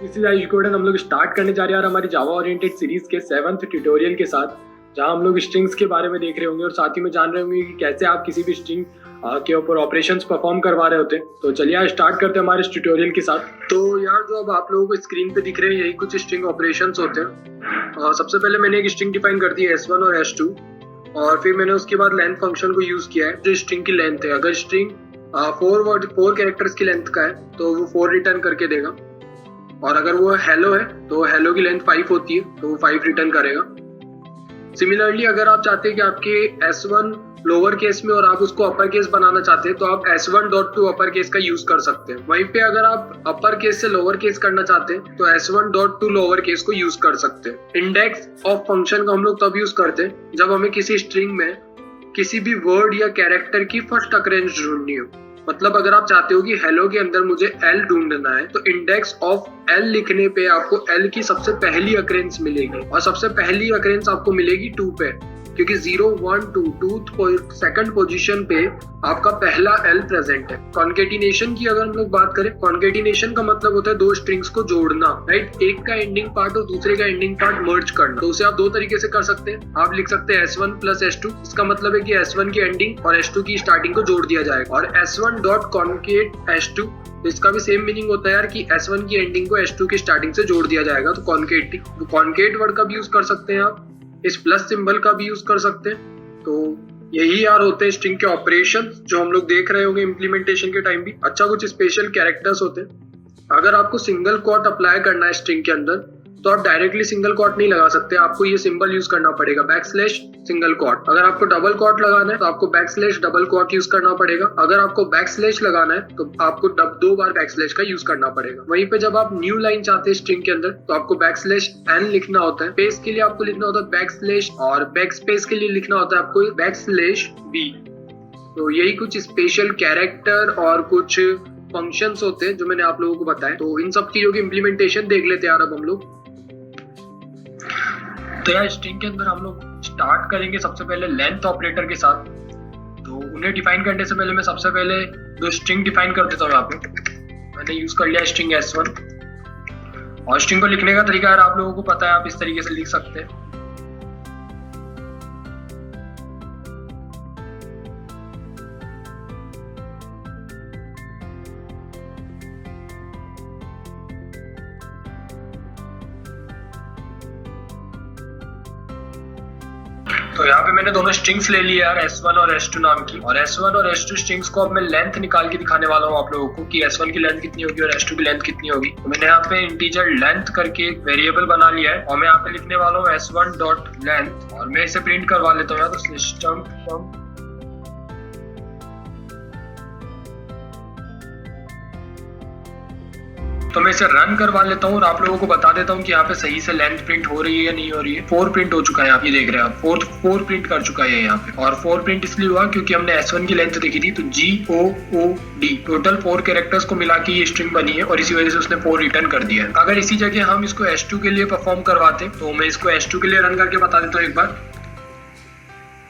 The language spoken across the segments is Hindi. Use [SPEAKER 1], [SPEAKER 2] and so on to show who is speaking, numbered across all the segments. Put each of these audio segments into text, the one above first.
[SPEAKER 1] This is Ayush golden. हम लोग स्टार्ट करने जा रहे हैं यार हमारी जावा ओरिएंटेड सीरीज के 7th ट्यूटोरियल के साथ, जहां हम लोग स्ट्रिंग्स के बारे में देख रहे होंगे और साथ ही में जान रहे होंगे कि कैसे आप किसी भी स्ट्रिंग के ऊपर ऑपरेशंस परफॉर्म करवा रहे होते हैं। तो चलिए यार स्टार्ट करते हैं हमारे इस ट्यूटोरियल के साथ। तो यार जो अब आप लोगों को स्क्रीन पे दिख रहे हैं यही कुछ स्ट्रिंग ऑपरेशंस होते हैं। सबसे पहले मैंने एक स्ट्रिंग डिफाइन कर दी है S1 और S2, और फिर मैंने उसके बाद लेंथ फंक्शन को यूज किया है। जो स्ट्रिंग की लेंथ है, अगर स्ट्रिंग 4 कैरेक्टर्स की लेंथ का है तो वो 4 रिटर्न करके देगा, और अगर वो हेलो है तो हेलो की लेंथ 5 होती है तो वो 5 रिटर्न करेगा। सिमिलरली अगर आप चाहते हैं कि आपके S1 लोअर केस में और आप उसको अपर केस बनाना चाहते हैं तो आप S1.to अपर केस का यूज कर सकते हैं। वहीं पे अगर आप अपर केस से लोअर केस करना चाहते हैं तो S1.to लोअर केस को यूज कर सकते हैं। इंडेक्स ऑफ फंक्शन का हम लोग तब यूज करते हैं जब हमें किसी स्ट्रिंग में किसी भी वर्ड या कैरेक्टर की फर्स्ट अकरेंस ढूंढनी हो। मतलब अगर आप चाहते हो कि हेलो के अंदर मुझे एल ढूंढना है तो इंडेक्स ऑफ एल लिखने पे आपको एल की सबसे पहली अकरेंस मिलेगी, और सबसे पहली अकरेंस आपको मिलेगी 2 पे, क्योंकि 0, 1, 2 सेकंड पोजीशन पे आपका पहला एल प्रेजेंट है। कॉन्केटिनेशन की अगर हम लोग बात करें, कॉन्केटिनेशन का मतलब होता है दो स्ट्रिंग्स को जोड़ना, राइट। एक का एंडिंग पार्ट और दूसरे का एंडिंग पार्ट मर्ज करना। तो उसे आप दो तरीके से कर सकते हैं। आप लिख सकते हैं S1 प्लस S2। इसका मतलब है कि S1 की एंडिंग और S2 की स्टार्टिंग को जोड़ दिया जाएगा, और S1 डॉट कॉन्केट S2, इसका भी सेम मीनिंग होता है यार कि S1 की एंडिंग को S2 की स्टार्टिंग से जोड़ दिया जाएगा। तो कॉन्केट वर्ड का भी यूज कर सकते हैं आप, इस प्लस सिंबल का भी यूज कर सकते हैं। तो यही यार होते हैं स्ट्रिंग के ऑपरेशन जो हम लोग देख रहे होंगे इम्प्लीमेंटेशन के टाइम भी। अच्छा, कुछ स्पेशल कैरेक्टर्स होते हैं। अगर आपको सिंगल क्वोट अप्लाई करना है स्ट्रिंग के अंदर तो आप डायरेक्टली सिंगल क्वोट नहीं लगा सकते, आपको ये सिंबल यूज करना पड़ेगा, बैकस्लैश सिंगल क्वोट। अगर आपको डबल क्वोट लगाना है तो आपको बैकस्लैश डबल क्वोट यूज करना पड़ेगा। अगर आपको बैकस्लैश लगाना है तो आपको 2 बार बैकस्लैश का यूज करना पड़ेगा। वहीं पे जब आप न्यू लाइन चाहते हैं स्ट्रिंग के अंदर तो आपको बैकस्लैश एन लिखना होता है, स्पेस के लिए आपको लिखना होता है बैकस्लैश, और बैक स्पेस के लिए लिखना होता है आपको बैकस्लैश बी। तो यही कुछ स्पेशल कैरेक्टर और कुछ फंक्शंस होते हैं जो मैंने आप लोगों को बताया। तो इन सब चीजों की इम्प्लीमेंटेशन देख लेते हैं यार अब हम लोग। तो यार स्ट्रिंग के अंदर हम लोग स्टार्ट करेंगे सबसे पहले लेंथ ऑपरेटर के साथ। तो उन्हें डिफाइन करने से पहले मैं सबसे पहले दो स्ट्रिंग डिफाइन कर देता हूँ। यहाँ पे मैंने यूज कर लिया स्ट्रिंग S1, और स्ट्रिंग को लिखने का तरीका यार आप लोगों को पता है, आप इस तरीके से लिख सकते हैं। तो यहाँ पे मैंने दोनों स्ट्रिंग्स ले ली यार, S1 और S2 नाम की, और S1 और S2 स्ट्रिंग्स को अब मैं लेंथ निकाल के दिखाने वाला हूँ आप लोगों को कि S1 की लेंथ कितनी होगी और S2 की लेंथ कितनी होगी। तो मैंने यहाँ पे इंटीजर लेंथ करके एक वेरिएबल बना लिया है, और मैं यहाँ पे लिखने वाला हूँ S1 डॉट लेंथ, और मैं इसे प्रिंट करवा लेता हूँ यार। तो सिस्टम तो मैं इसे रन करवा लेता हूँ और आप लोगों को बता देता हूँ कि यहाँ पे सही से लेंथ प्रिंट हो रही है या नहीं हो रही है। 4 प्रिंट हो चुका है, आप ये देख रहे हैं आप, 4 प्रिंट कर चुका है यहाँ पे। और 4 प्रिंट इसलिए हुआ क्योंकि हमने S1 की लेंथ देखी थी, तो GOOD टोटल 4 कैरेक्टर्स को मिला के ये स्ट्रिंग बनी है, और इसी वजह से उसने 4 रिटर्न कर दिया है। अगर इसी जगह हम इसको S2 के लिए परफॉर्म करवाते तो मैं इसको S2 के लिए रन करके बता देता हूँ एक बार।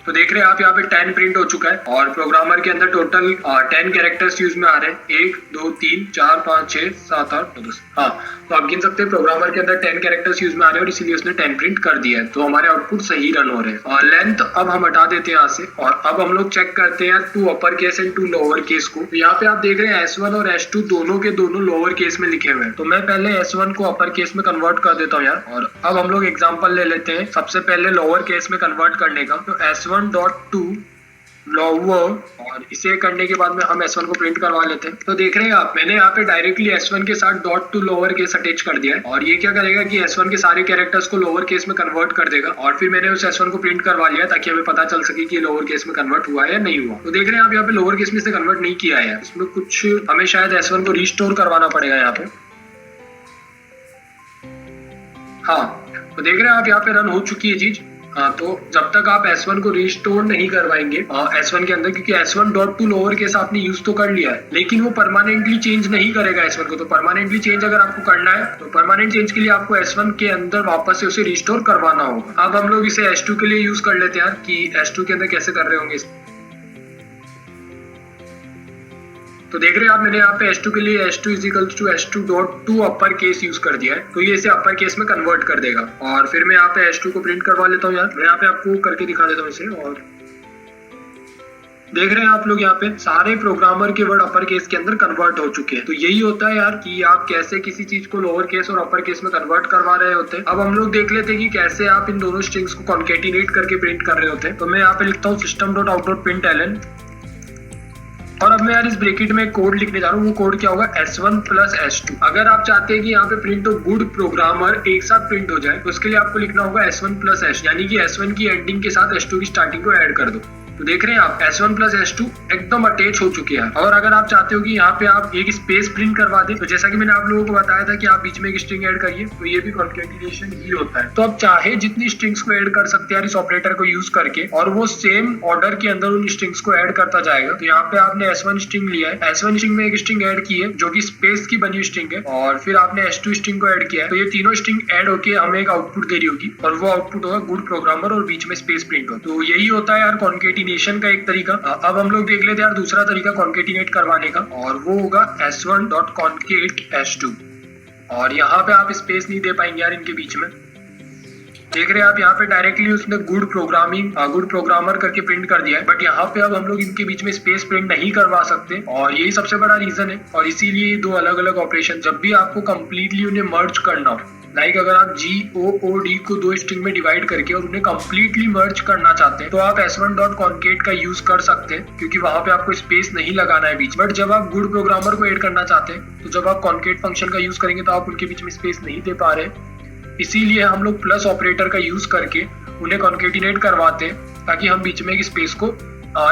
[SPEAKER 1] तो देख रहे हैं आप यहाँ पे 10 प्रिंट हो चुका है, और प्रोग्रामर के अंदर टोटल 10 कैरेक्टर्स यूज में आ रहे हैं। 1 2 3 4 5 6 7 8 9 10। हाँ, तो आप गिन सकते हैं प्रोग्रामर के अंदर 10 कैरेक्टर्स यूज में आ रहे हैं, और इसीलिए उसने 10 प्रिंट कर दिया है। तो हमारे आउटपुट सही रन हो रहे हैं। और लेंथ अब हम हटा देते हैं यहाँ से, और अब हम लोग चेक करते हैं 2 upper case and 2 lower case को। तो यहाँ पे आप देख रहे हैं S1 और S2 दोनों के दोनों लोअर केस में लिखे हुए हैं। तो मैं पहले S1 को अपर केस में कन्वर्ट कर देता हूँ यार, और अब हम लोग एग्जाम्पल ले लेते हैं सबसे पहले लोअर केस में कन्वर्ट करने का। तो S1.to लोअर, और इसे करने के बाद में हम S1 को प्रिंट करवा लेते हैं। तो देख रहे हैं आप, मैंने यहाँ पे डायरेक्टली S1 के साथ .to लोअर केस अटैच कर दिया है, और ये क्या करेगा कि S1 के सारे कैरेक्टर्स को लोअर केस में कन्वर्ट कर देगा। और फिर मैंने उस S1 को प्रिंट करवा लिया ताकि हमें पता चल सके कि लोअर केस में कन्वर्ट हुआ है या नहीं हुआ। तो देख रहे हैं आप यहाँ पे लोअर केस में से कन्वर्ट नहीं किया है, इसमें कुछ हमें शायद S1 को रिस्टोर करवाना पड़ेगा यहाँ पे। हाँ, तो देख रहे हैं आप यहाँ पे रन हो चुकी है चीज। हाँ, तो जब तक आप S1 को रिस्टोर नहीं करवाएंगे S1 के अंदर, क्योंकि S1.to लोअर केस आपने यूज तो कर लिया है, लेकिन वो परमानेंटली चेंज नहीं करेगा S1 को। तो परमानेंटली चेंज अगर आपको करना है तो परमानेंट चेंज के लिए आपको S1 के अंदर वापस से उसे रिस्टोर करवाना होगा। अब हम लोग इसे S2 के लिए यूज कर लेते हैं यार, कि S2 के अंदर कैसे कर रहे होंगे। तो देख रहे हैं आप, मैंने यहाँ पे S2 के लिए S2 is equals to S2.2 upper case use कर दिया है, तो ये इसे अपर केस में कन्वर्ट कर देगा। और फिर मैं यहाँ पे S2 को प्रिंट करवा लेता हूँ यार, मैं यहाँ पे आपको करके दिखा देता हूँ इसे। और देख रहे हैं आप लोग यहाँ पे सारे प्रोग्रामर के वर्ड अपर केस के अंदर कन्वर्ट हो चुके हैं। तो यही होता है यार कि आप कैसे किसी चीज को लोअर केस और अपर केस में कन्वर्ट करवा रहे होते हैं। अब हम लोग देख लेते हैं कि कैसे आप इन दोनों स्ट्रिंग्स को कॉन्केटिनेट करके प्रिंट कर रहे होते हैं। तो मैं यहाँ पे लिखता हूँ system.out.println, और अब मैं यार इस ब्रैकेट में कोड लिखने जा रहा हूँ। वो कोड क्या होगा, S1 प्लस S2। अगर आप चाहते हैं कि यहाँ पे प्रिंट हो गुड प्रोग्रामर एक साथ प्रिंट हो जाए, तो उसके लिए आपको लिखना होगा S1 प्लस S, यानी कि S1 की एंडिंग के साथ S2 की स्टार्टिंग को ऐड कर दो। तो देख रहे हैं आप S1 प्लस S2 एकदम अटैच हो चुके हैं। और अगर आप चाहते हो कि यहाँ पे आप एक स्पेस प्रिंट करवा दें, तो जैसा कि मैंने आप लोगों को बताया था कि आप बीच में एक स्ट्रिंग ऐड करिए, तो ये भी कॉन्केटिनेशन ही होता है। तो आप चाहे जितनी स्ट्रिंग्स को ऐड कर सकते हैं इस ऑपरेटर को यूज करके, और वो सेम ऑर्डर के अंदर उन स्ट्रिंग्स को ऐड करता जाएगा। तो यहाँ पे आपने S1 स्ट्रिंग लिया है, S1 स्ट्रिंग में एक स्ट्रिंग ऐड की है जो कि स्पेस की बनी स्ट्रिंग है, और फिर आपने S2 स्ट्रिंग को ऐड किया है। तो ये तीनों स्ट्रिंग ऐड होके हमें एक आउटपुट दे रही होगी, और वो आउटपुट होगा गुड प्रोग्रामर और बीच में स्पेस प्रिंट हो। तो यही होता है यार कॉन्केटिनेशन का एक तरीका। अब हम लोग देख लेते हैं यार दूसरा तरीका कॉन्केटिनेट करवाने का, और वो होगा S1.concat S2। और यहाँ पे आप स्पेस नहीं दे पाएंगे यार इनके बीच में। देख रहे हैं आप यहाँ पे डायरेक्टली उसने गुड प्रोग्रामर करके प्रिंट कर दिया है, बट यहाँ पे अब हम लोग इनके बीच में स्पेस प्रिंट नहीं करवा सकते, और यही सबसे बड़ा रीजन है। और इसीलिए दो अलग अलग ऑपरेशन, जब भी आपको कंप्लीटली उन्हें मर्ज करना हो, लाइक अगर आप GOOD को दो स्ट्रिंग में डिवाइड करके और उन्हें कंप्लीटली मर्ज करना चाहते हैं, तो आप S1.concat का यूज कर सकते हैं, क्योंकि वहां पे आपको स्पेस नहीं लगाना है बीच। बट जब आप गुड प्रोग्रामर को ऐड करना चाहते हैं, तो जब आप कॉन्केट फंक्शन का यूज करेंगे तो आप उनके बीच में स्पेस नहीं दे पा रहे। इसीलिए हम लोग प्लस ऑपरेटर का यूज करके उन्हें कॉन्केटिनेट करवाते हैं, ताकि हम बीच में एक स्पेस को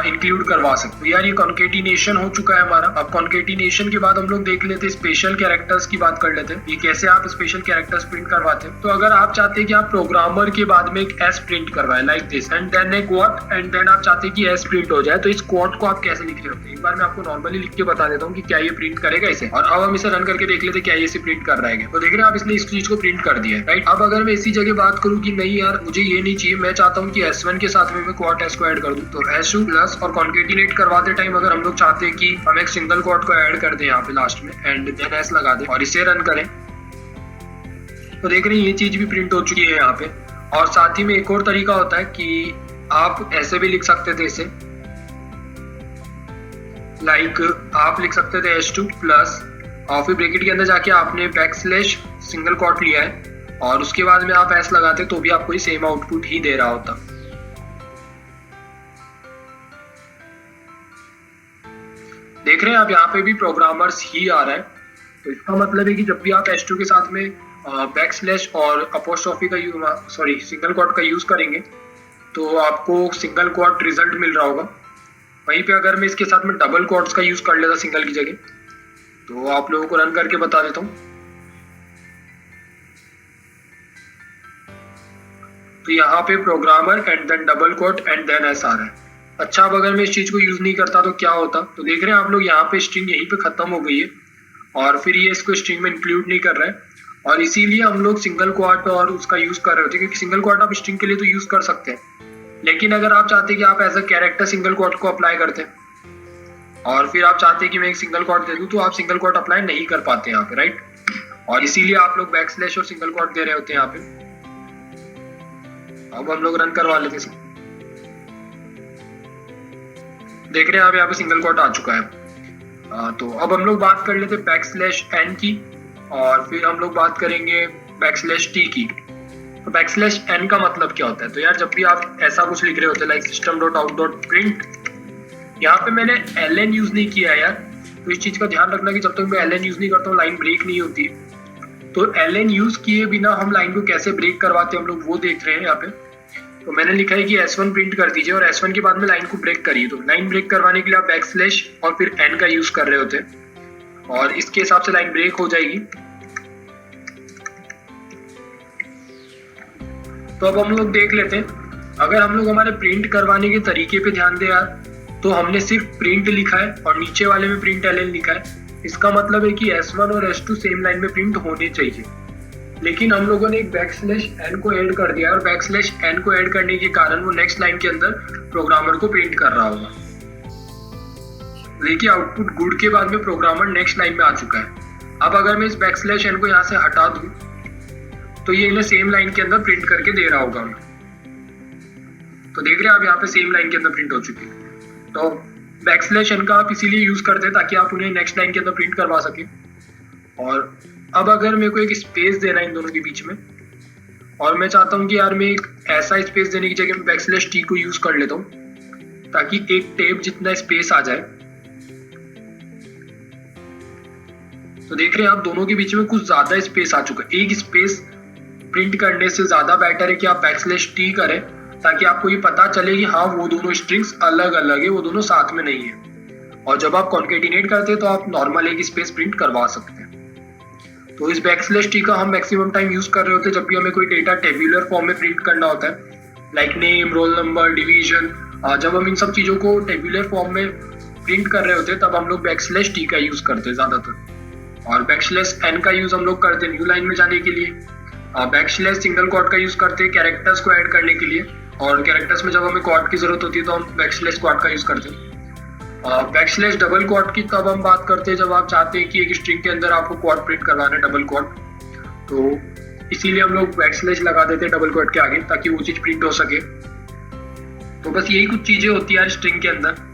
[SPEAKER 1] इंक्लूड करवा सकते। तो यार ये कॉन्केटिनेशन हो चुका है हमारा। अब कॉन्केटिनेशन के बाद हम लोग देख लेते हैं स्पेशल कैरेक्टर्स की बात कर लेते हैं, ये कैसे आप स्पेशल कैरेक्टर्स प्रिंट करवाते हैं। तो अगर आप चाहते हैं कि आप प्रोग्रामर के बाद में एक S प्रिंट करवाए लाइक दिस, एंड देन एक क्वोट, एंड देन आप चाहते हैं कि S प्रिंट हो जाए, तो इस क्वोट को आप कैसे लिख रहे होते हैं। एक बार मैं आपको नॉर्मली लिख के बता देता हूँ कि क्या ये प्रिंट करेगा इसे, और अब हम इसे रन करके देख लेते हैं क्या ये इसे प्रिंट कर रहा है। तो देख रहे हैं आप, इसने इस चीज को प्रिंट कर दिया है, राइट। अब अगर मैं इसी जगह बात करूँ कि नहीं यार मुझे ये नहीं चाहिए, मैं चाहता हूँ कि S1 के साथ में मैं क्वोट S को ऐड कर दूं, तो S2 प्लस और कॉन्केटिनेट करवाते टाइम अगर हम लोग चाहते हैं कि हम एक सिंगल क्वोट को ऐड कर दें यहाँ पे लास्ट में, एंड देन S लगा दें और इसे रन करें, तो देख रहे हैं ये चीज भी प्रिंट हो चुकी है यहाँ पे। और साथ ही में एक और तरीका होता है कि आप ऐसे भी लिख सकते थे इसे, लाइक आप लिख सकते थे S2 प्लस, और फिर ब्रैकेट के अंदर जाके आपने बैकस्लैश सिंगल क्वोट लिया है, और उसके बाद में आप S लगाते तो भी आपको सेम आउटपुट ही दे रहा होता। देख रहे हैं आप यहाँ पे भी प्रोग्रामर्स ही आ रहा है। तो इसका मतलब है कि जब भी आप S2 के साथ में बैकस्लैश और अपोस्ट्रोफी का सिंगल क्वोट का यूज करेंगे, तो आपको सिंगल क्वोट रिजल्ट मिल रहा होगा। वहीं पे अगर मैं इसके साथ में डबल क्वोट्स का यूज कर लेता सिंगल की जगह, तो आप लोगों को रन करके बता देता हूँ। तो यहाँ पे programmer and then double quote and then S आ रहा है। अच्छा, अब अगर मैं इस चीज को यूज नहीं करता तो क्या होता। तो देख रहे हैं आप लोग यहाँ पे स्ट्रिंग यहीं पे खत्म हो गई है, और फिर ये इसको स्ट्रिंग में इंक्लूड नहीं कर रहा है, और इसीलिए हम लोग सिंगल क्वोट और उसका यूज कर रहे होते हैं, क्योंकि सिंगल क्वोट आप स्ट्रिंग के लिए तो यूज कर सकते हैं, लेकिन अगर आप चाहते हैं कि आप as a character single quote को अप्लाई करते हैं, और फिर आप चाहते हैं कि मैं एक सिंगल क्वोट दे दूं, तो आप सिंगल क्वोट अप्लाई नहीं कर पाते यहाँ पे, राइट। और इसीलिए आप लोग बैकस्लैश और सिंगल क्वोट दे रहे होते हैं यहाँ पे। अब हम लोग रन करवा लेते हैं। देख रहे हैं आप यहाँ पे सिंगल क्वोट आ चुका है। तो अब हम लोग बात कर लेते हैं बैकस्लैश n की, और फिर हम लोग बात करेंगे बैकस्लैश t की। तो बैकस्लैश n का मतलब क्या होता है। तो यार जब भी आप ऐसा कुछ लिख रहे होते हैं लाइक system.out.print, यहाँ पे मैंने ln यूज नहीं किया है यार, तो इस चीज का ध्यान रखना कि जब तक मैं ln यूज नहीं करता हूँ लाइन ब्रेक नहीं होती। तो ln यूज किए बिना हम लाइन को कैसे ब्रेक करवाते हैं हम लोग वो देख रहे हैं यहाँ पे। तो मैंने लिखा है कि S1 प्रिंट कर दीजिए, और S1 के बाद में लाइन को ब्रेक करिए। तो लाइन ब्रेक करवाने के लिए आप बैकस्लैश और फिर n का यूज कर रहे होते हैं, और इसके हिसाब से लाइन ब्रेक हो जाएगी। तो अब हम लोग देख लेते हैं, अगर हम लोग हमारे प्रिंट करवाने के तरीके पे ध्यान दें यार, तो हमने सिर्फ प्रिंट लिखा है और नीचे वाले में प्रिंट ln लिखा है। इसका मतलब है कि S1 और S2 सेम लाइन में प्रिंट होने चाहिए, लेकिन हम लोगों ने एक बैकस्लैश n को ऐड कर दिया, और बैकस्लैश n को ऐड करने के कारण वो नेक्स्ट लाइन के अंदर प्रोग्रामर को प्रिंट कर रहा होगा। देखिए आउटपुट गुड के बाद में प्रोग्रामर नेक्स्ट लाइन में आ चुका है। अब अगर मैं इस बैकस्लैश एन को यहाँ से हटा दूं तो ये इन्हें सेम लाइन के अंदर प्रिंट करके दे रहा होगा हमें। तो देख रहे हैं आप यहाँ पे सेम लाइन के अंदर प्रिंट हो चुकी है। तो बैकस्लैश एन का आप इसीलिए यूज करते हैं ताकि आप उन्हें नेक्स्ट लाइन के अंदर प्रिंट करवा सकें। और अब अगर मेरे को एक स्पेस देना है इन दोनों के बीच में, और मैं चाहता हूँ कि यार मैं एक ऐसा स्पेस देने की जगह मैं बैकस्लैश टी को यूज कर लेता हूँ ताकि एक टेप जितना स्पेस आ जाए। तो देख रहे हैं आप दोनों के बीच में कुछ ज्यादा स्पेस आ चुका है। एक स्पेस प्रिंट करने से ज्यादा बेटर है कि आप बैकस्लैश टी करें ताकि आपको ये पता चले कि हाँ वो दोनों स्ट्रिंग्स अलग अलग है, वो दोनों साथ में नहीं है। और जब आप कॉन्केटिनेट करते हैं तो आप नॉर्मल एक स्पेस प्रिंट करवा सकते हैं। तो इस बैकस्लैश टी का हम मैक्सिमम टाइम यूज कर रहे होते हैं जब भी हमें कोई डेटा टेबुलर फॉर्म में प्रिंट करना होता है, like name, roll number, division. जब हम इन सब चीजों को टेबुलर फॉर्म में प्रिंट कर रहे होते हैं तब हम लोग बैकस्लैश टी का यूज करते हैं ज्यादातर। और बैकस्लैश एन का यूज हम लोग करते हैं न्यू लाइन में जाने के लिए। बैकस्लैश सिंगल क्वाड का यूज करते हैं कैरेक्टर्स को ऐड करने के लिए, और कैरेक्टर्स में जब हमें क्वाड की जरूरत होती है तो हम बैकस्लैश क्वाड का यूज करते हैं। बैकस्लैश डबल क्वाड की तब हम बात करते हैं जब आप चाहते हैं कि एक स्ट्रिंग के अंदर आपको क्वाड प्रिंट करवाना है, डबल क्वाड। तो इसीलिए हम लोग बैकस्लैश लगा देते हैं डबल क्वाड के आगे ताकि वो चीज प्रिंट हो सके। तो बस यही कुछ चीजें होती है यार स्ट्रिंग के अंदर।